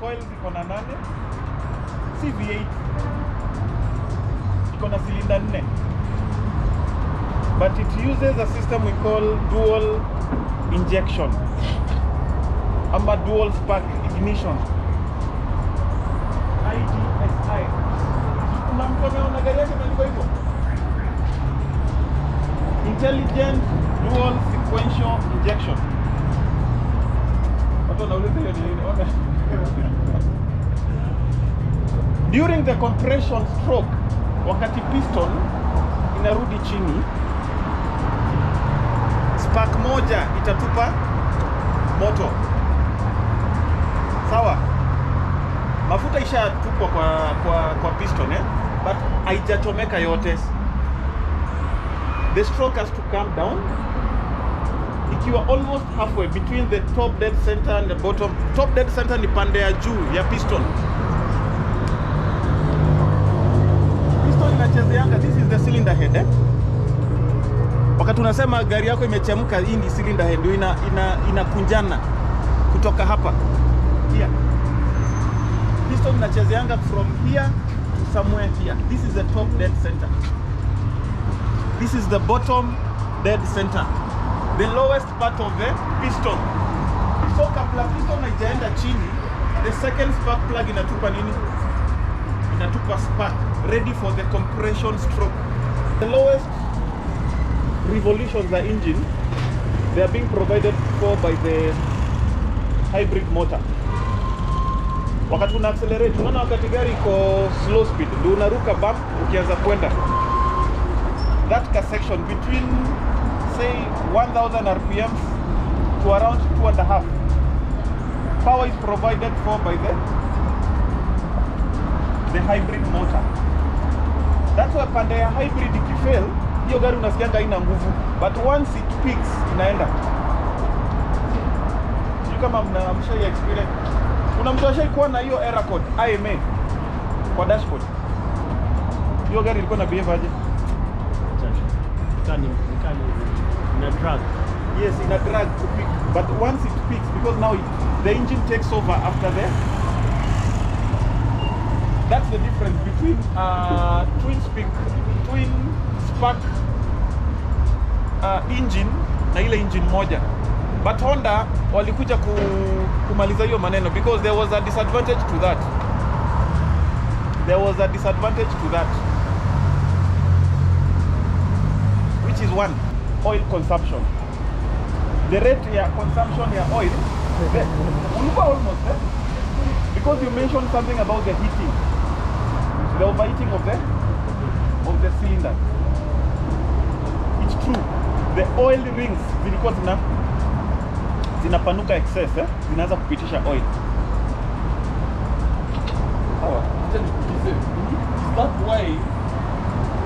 Coils iko na 8, CV8 iko na cylinder 4, but it uses a system we call dual injection ama dual spark ignition, IDSI. Kuna mtu ameona gari yake imeandikwa hivyo, intelligent dual sequential injection. Watu wanauliza hiyo ni nini? During the compression stroke, wakati piston inarudi chini, spark moja itatupa moto. Sawa? Mafuta ishatupwa kwa piston, but haijachomeka yote. The stroke has to come down. Ikiwa almost halfway between the top dead center and the bottom. Top dead center ni pande ya juu ya piston. Piston inachezeanga, this is the cylinder head, Wakati unasema gari yako imechemka, hii ni cylinder head, inakunjana kutoka hapa. Here. Piston inachezeanga from here to somewhere here. This is the top dead center. This is the bottom dead center. The lowest part of the piston. So kabla piston haijaenda chini, the second spark plug inatupa nini? Inatupa spark ready for the compression stroke. The lowest revolutions the engine, they are being provided for by the hybrid motor. Wakati una accelerate, unaona wakati gari iko slow speed, ndio unaruka bump ukianza kwenda. That section between say 1000 rpm to around 2.5. Power is provided for by the hybrid motor. That's why pande ya hybrid ikifail, hiyo gari unasikianga haina nguvu, but once it peaks inaenda. Sio kama mshai experience. Kuna mtu ashai kuwa na hiyo error code IMA kwa dashboard. Hiyo gari ilikuwa na behave aje? In a drag. Yes, in a drag to peak. But once it peaks, because now the engine takes over after the. That's the difference between twin spark engine na ile engine moja. But Honda walikuja kumaliza hiyo maneno because there was a disadvantage to that. There was a disadvantage to that. Which is one, oil consumption. The rate ya consumption ya oil, almost there. Because you mentioned something about the heating, the overheating of the cylinder. It's true. The oil rings zilikuwa zinapanuka excess, zinaanza kupitisha oil. Is that why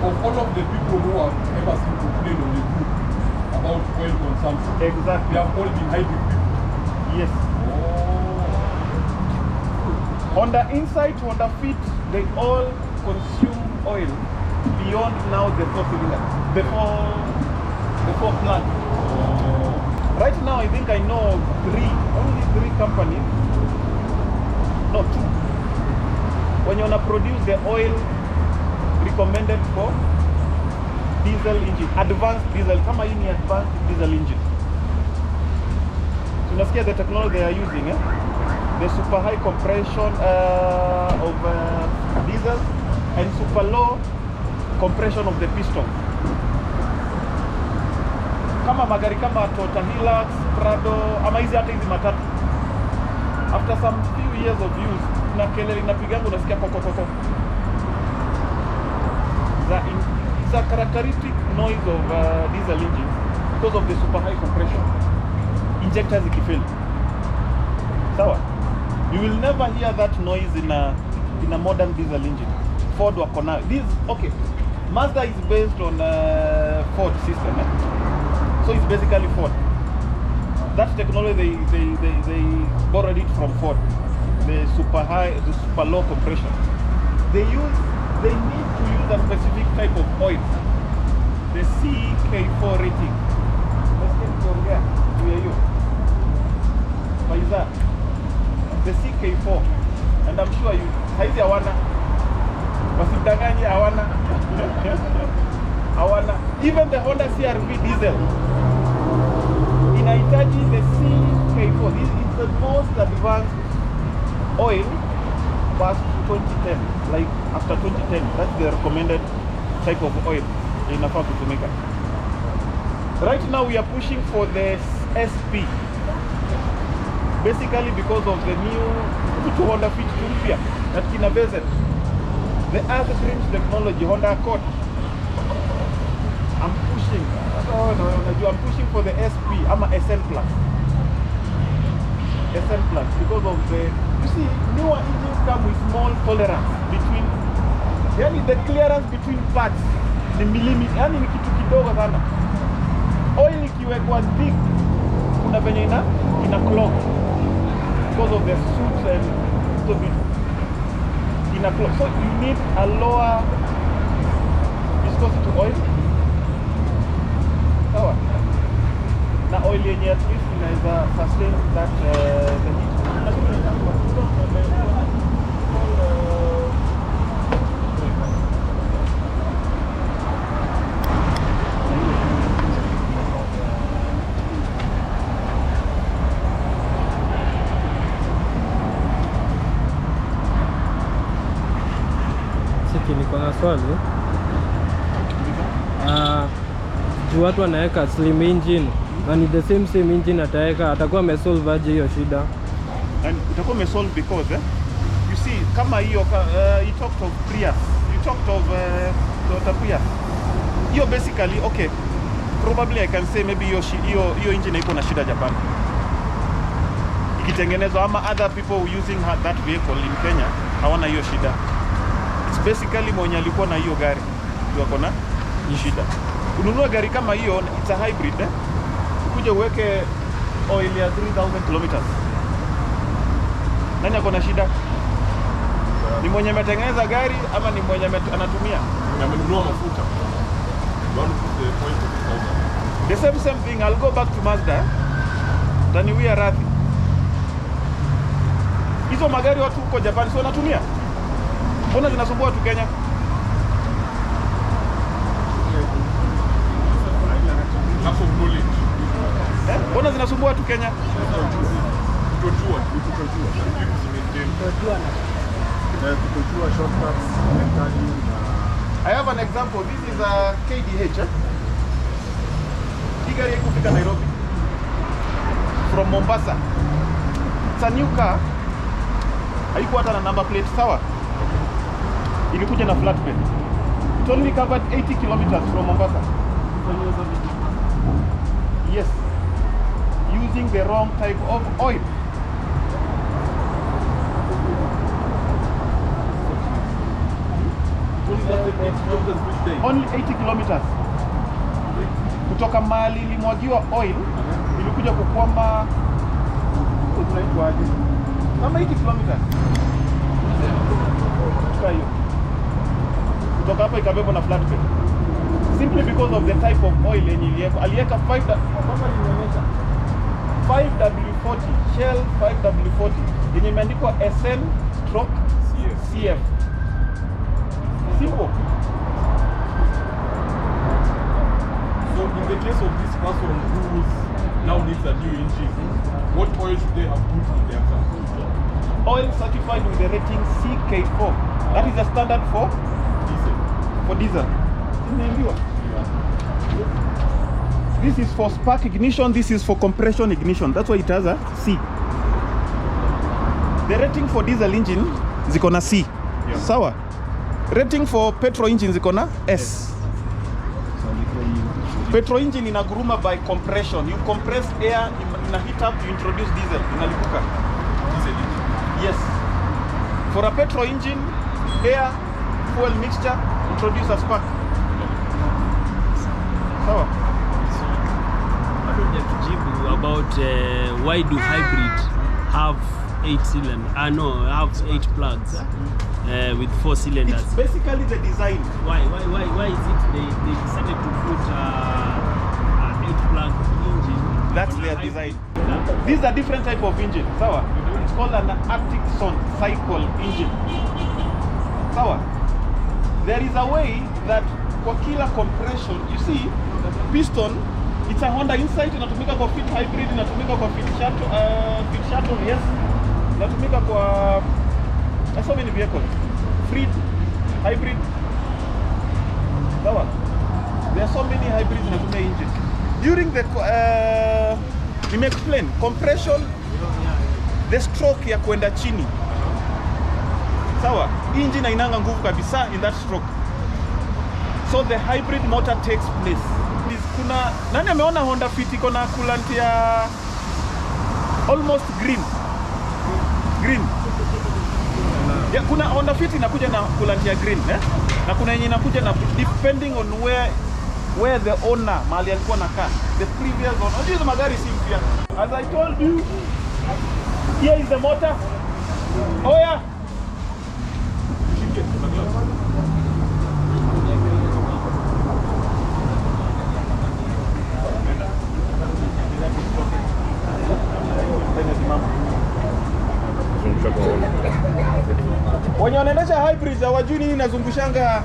of all of the people who have ever seen complain on the group about oil consumption, exactly, they have all been hybrid people? Yes. Oh. On the inside, on the feet, they all consume oil beyond now the 4 cylinder, the four plug. Oh. Right now, I think I know only three companies, no, 2, when you wanna produce the oil recommended for diesel engine, advanced diesel, kama hii ni advanced diesel engine. Tunasikia the technology they are using, the super high compression of diesel and super low compression of the piston. Kama magari kama Toyota Hilux, Prado, ama hizi hata hizi matatu. After some few years of use, na kelele inapiganga unasikia kokokoko. It's a characteristic noise of diesel engines because of the super high compression. Injectors ikifail. Sawa? You will never hear that noise in a modern diesel engine. Ford wako na this. Okay, Mazda is based on Ford system, so it's basically Ford. That technology they borrowed it from Ford. The super high, the super low compression. They need to use a specific type of oil. The CK4 rating. Let's get to you. What is that? The CK4. And I'm sure you saizi hawana. Wasidanganye hawana. Hawana. Even the Honda CR-V diesel inahitaji the CK4. This is the most advanced oil past 2010. Like after 2010, that's the recommended type of oil inafaa kutumika. Right now we are pushing for the SP. Basically because of the new Honda Fit mpya that kinavezet the Earth Dreams technology, Honda Accord. I'm pushing. I'm pushing for the SP. I'm a SN Plus. SN Plus because of the, you see, newer engines come with small tolerance between, yani the clearance between parts ni millimeter, yani ni kitu kidogo sana. Oil ikiwekwa thick kuna venye ina clog because of the soot and so in a clog. So you need a lower viscosity oil. Sawa. Na oil yenye at least inaweza sustain that the heat. Niko na swali. Juu watu wanaweka slim engine na ni the same engine ataweka, atakuwa amesolve aje hiyo shida? And utakuwa umesolve because you see kama hiyo you talked of Prius, you talked of Toyota Prius. Hiyo basically okay, probably I can say maybe hiyo engine iko na shida Japan ikitengenezwa, ama other people using that vehicle in Kenya hawana hiyo shida. It's basically mwenye alikuwa na hiyo gari ndio ako na shida. Ununua gari kama hiyo, it's a hybrid ukuje uweke oil ya 3000 kilometers, nani ako na shida? Ni mwenye ametengeneza gari ama ni mwenye anatumia? Amenunua mafuta. The same thing. I'll go back to Mazda. Tani we are radhi. Hizo magari watu huko Japan sio wanatumia? Mbona zinasumbua tu Kenya? Mbona zinasumbua tu Kenya? I have an example. This is a KDH. Hii gari kufika Nairobi from Mombasa. It's a new car. Haikuwa hata na number plate, sawa? Ilikuja na flatbed. It only covered 80 kilometers from Mombasa. Yes. Using the wrong type of oil. Only 80 kilometers. Kutoka mahali ilimwagiwa oil ilikuja kukwama unaitwa aje? Kama 80 kilometers. Kutoka hapa ikabebwa na flatbed. Simply because of the type of oil yenye iliwekwa. Aliweka 5W40, Shell 5W40 yenye imeandikwa SN/CF. Simple. So in the case of this person who now needs a new engine, what oil should they have put in their car? Oil certified with the rating CK4. That is a standard for Diesel. For diesel. Yeah. This is for spark ignition, this is for compression ignition. That's why it has a C. The rating for diesel engine ziko na C. Yeah. Sawa. Rating for petrol engine ziko na S. Petrol engine inaguruma by compression. You compress air, ina heat up, you introduce diesel, inalipuka. Yes. For a petrol engine, air, fuel mixture, introduce a spark. Sawa. About why do hybrid have 8 cylinders? Have 8 plugs with 4 cylinders. It's basically the design. Why is it they decided to put 8-plug engine? That's their design. These are different type of engine. Sawa. It's called an atkinson cycle engine. Sawa. There is a way that kwa kila compression, you see, piston, it's a Honda Insight, inatumika kwa fit hybrid, inatumika kwa fit shuttle, yes. Inatumika kwa so many vehicles. Free hybrid. Sawa. There are so many hybrids inatumia engine. During the let me explain. Compression, the stroke ya kwenda chini. Sawa. Engine hainanga nguvu kabisa in that stroke. So the hybrid motor takes place. Kuna nani ameona Honda Fit iko na coolant ya almost green. Yeah, kuna Honda Fit inakuja na coolant ya green, na kuna yenye inakuja na depending on where the owner mali alikuwa nakaa. The previous owner. Unajua magari si mpya. As I told you, here is the motor. Oh yeah. When wanaendesha hybrids hawajui nini inazungushanga.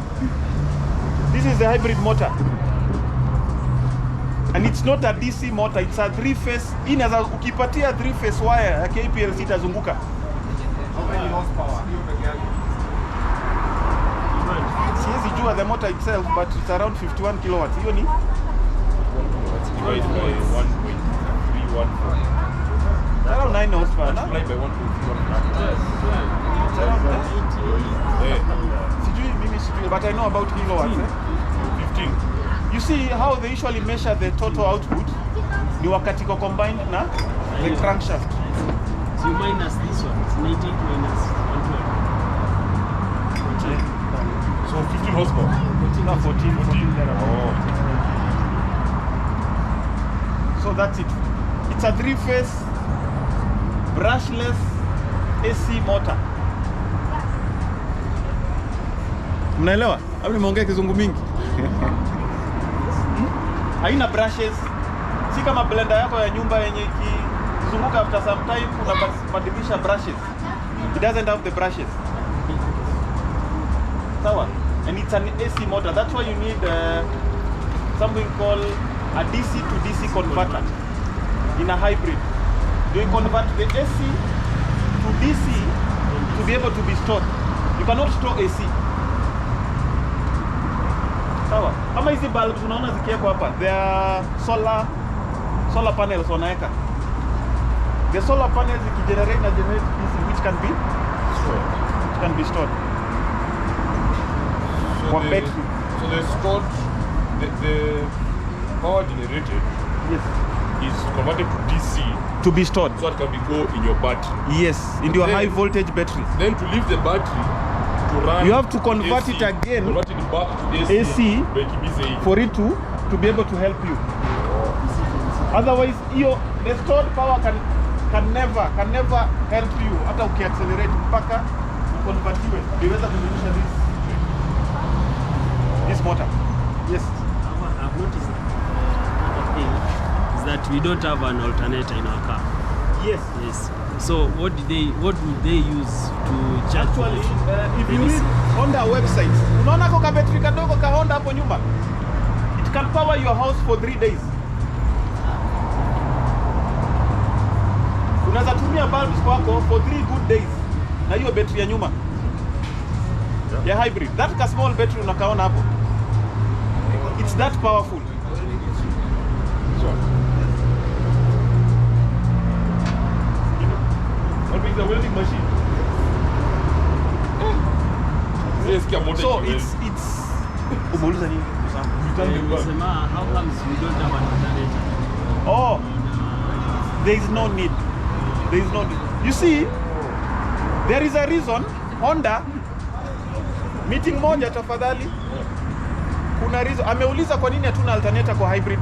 This is the hybrid motor. And it's not a DC motor, it's a 3-phase. Inaza ukipatia 3-phase wire ya KPLC itazunguka. How many horsepower? Siwezi jua the motor itself, but it's around 51 kilowatts. Hiyo ni Divided by 1.314. around 9 horsepower. Multiplied by 1.314. Sijui, but I know about kilowatts. 15. You see how they usually measure the total output? Ni wakati ko combined na the crankshaft. So you minus this one, it's 98 minus 112. So 15 horsepower. 14. Oh. So that's it. It's a 3-phase brushless AC motor. Mnaelewa? Au nimeongea kizungu mingi? Haina brushes. Si kama blender yako ya nyumba yenye ikizunguka after some time unabadilisha brushes. It doesn't have the brushes. Sawa? And it's an AC motor. That's why you need something called a DC to DC converter in a hybrid. You convert the AC to DC to be able to be stored. You cannot store AC. Sawa. Kama hizi bulbs unaona zikiwekwa hapa, they are solar panels wanaweka. The solar panels generate DC which can be stored. So they're stored, the power generated, yes, is converted to DC to be stored. so it can go in your battery. Yes, in your Then- high voltage batteries. Then to leave the battery to run, You have to convert AC, it again, convert it back to AC, AC, make it easy. for it to be able to help you. Otherwise, the stored power can never help you hata ukiaccelerate mpaka ukonvertiwe iweza kuzungusha this motor. Yes. I've noticed another thing is that we don't have an alternator in our car. Yes. Yes. So what would they use to charge? Actually, if you Let me read see. Honda website, unaona kwa battery kadogo ka Honda hapo nyuma. It can power your house for 3 days. Unaweza tumia bulbs kwako for 3 good days na hiyo battery ya nyuma. Ya hybrid. That ka small battery unakaona hapo. It's that powerful. What is the welding machine? So it's umeuliza nini? Sema, how comes we don't have an alternator? Oh, there is no need. You see, There is a reason. Honda, meeting moja tafadhali. Kuna reason. Ameuliza kwa nini hatuna alternator kwa hybrid.